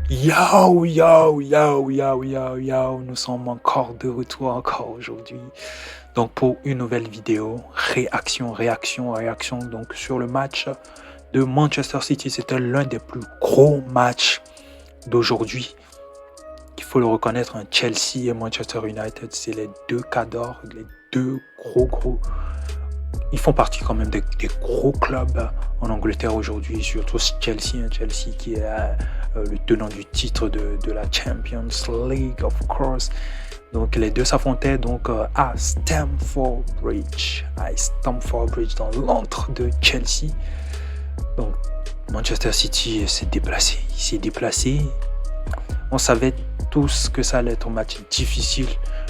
Yo, yo, yo, yo, yo, yo, nous sommes encore de retour encore aujourd'hui. Donc pour une nouvelle vidéo, réaction, donc sur le match de Manchester City. C'était l'un des plus gros matchs d'aujourd'hui. Il faut le reconnaître, Chelsea et Manchester United, c'est les deux cadors, les deux gros. Ils font partie quand même des gros clubs en Angleterre aujourd'hui, surtout Chelsea qui est le tenant du titre de la Champions League, of course. Donc les deux s'affrontaient donc à Stamford Bridge, dans l'antre de Chelsea. Donc Manchester City s'est déplacé. On savait tous que ça allait être un match difficile.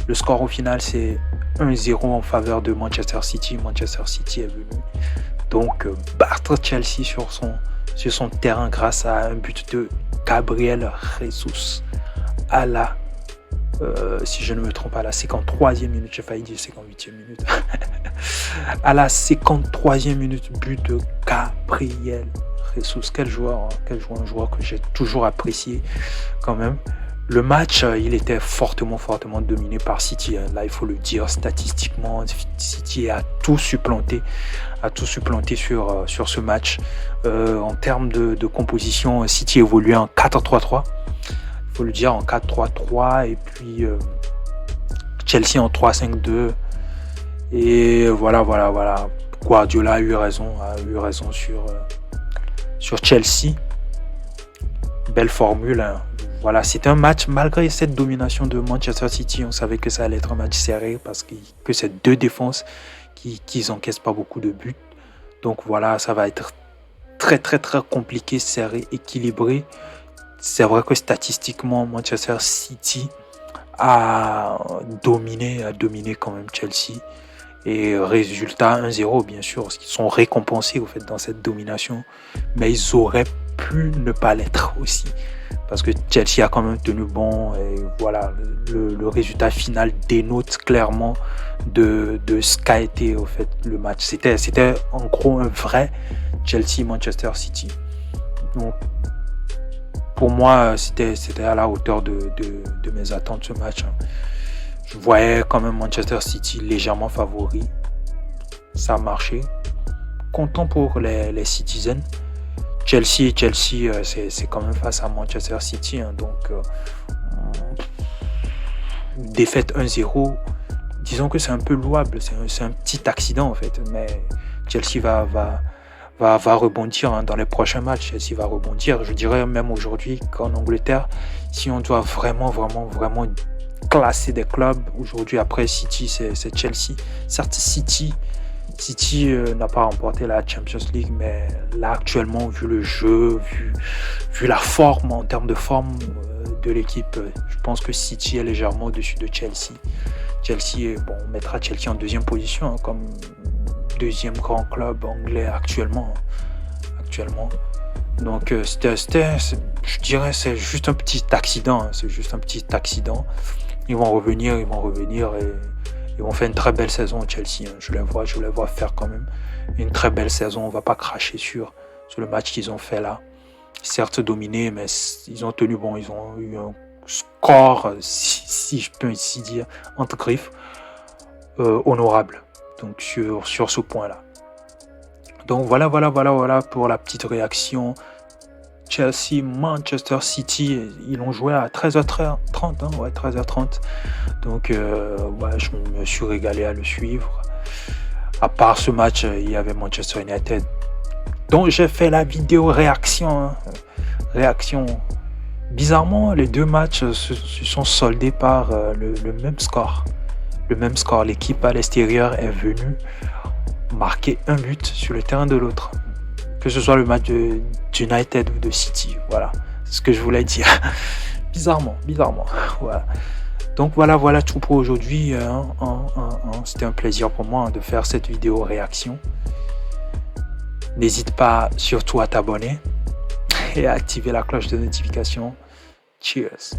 Le score au final, c'est 1-0 en faveur de Manchester City. Manchester City est venu donc battre Chelsea sur son terrain grâce à un but de Gabriel Jesus à la, si je ne me trompe pas, à la 53e minute. J'ai failli dire 58e minute. À la 53e minute, but de Gabriel Jesus. Quel joueur, un joueur que j'ai toujours apprécié quand même. Le match, il était fortement dominé par City. Là, il faut le dire, statistiquement, City a tout supplanté sur ce match. En termes de composition, City évoluait en 4-3-3. Il faut le dire, en 4-3-3. Et puis, Chelsea en 3-5-2. Et voilà. Guardiola a eu raison sur Chelsea. Belle formule, hein. Voilà, c'était un match, malgré cette domination de Manchester City, on savait que ça allait être un match serré parce que c'est deux défenses qui n'encaissent pas beaucoup de buts. Donc voilà, ça va être très compliqué, serré, équilibré. C'est vrai que statistiquement, Manchester City a dominé quand même Chelsea. Et résultat 1-0, bien sûr, ils sont récompensés au fait dans cette domination, mais ils auraient pu ne pas l'être aussi. Parce que Chelsea a quand même tenu bon et voilà, le résultat final dénote clairement de ce qu'a été au fait le match. C'était en gros un vrai Chelsea-Manchester City. Donc pour moi, c'était à la hauteur de mes attentes ce match. Je voyais quand même Manchester City légèrement favori. Ça a marché. Content pour les Citizens. Chelsea, c'est quand même face à Manchester City. Donc, défaite 1-0. Disons que c'est un peu louable. C'est un petit accident en fait. Mais Chelsea va rebondir dans les prochains matchs. Chelsea va rebondir. Je dirais même aujourd'hui qu'en Angleterre, si on doit vraiment classer des clubs, aujourd'hui après City, c'est Chelsea. Certes, City n'a pas remporté la Champions League, mais là actuellement, vu le jeu, vu la forme, en termes de forme de l'équipe, je pense que City est légèrement au-dessus de Chelsea. On mettra Chelsea en deuxième position, hein, comme deuxième grand club anglais actuellement. Donc je dirais c'est juste un petit accident, Ils vont revenir et ils vont faire une très belle saison au Chelsea. Je les vois faire quand même une très belle saison. On va pas cracher sur le match qu'ils ont fait là. Certes dominé, mais ils ont tenu bon. Ils ont eu un score, si je peux ainsi dire, entre griffes, honorable. Donc sur ce point-là. Donc voilà pour la petite réaction. Chelsea, Manchester City, ils l'ont joué à 13h30, 13h30. Donc, je me suis régalé à le suivre. À part ce match, il y avait Manchester United, dont j'ai fait la vidéo réaction. Bizarrement, les deux matchs se sont soldés par le même score. L'équipe à l'extérieur est venue marquer un but sur le terrain de l'autre. Que ce soit le match de United ou de City, voilà, c'est ce que je voulais dire. Bizarrement, voilà. Donc voilà tout pour aujourd'hui. C'était un plaisir pour moi de faire cette vidéo réaction. N'hésite pas surtout à t'abonner et à activer la cloche de notification. Cheers.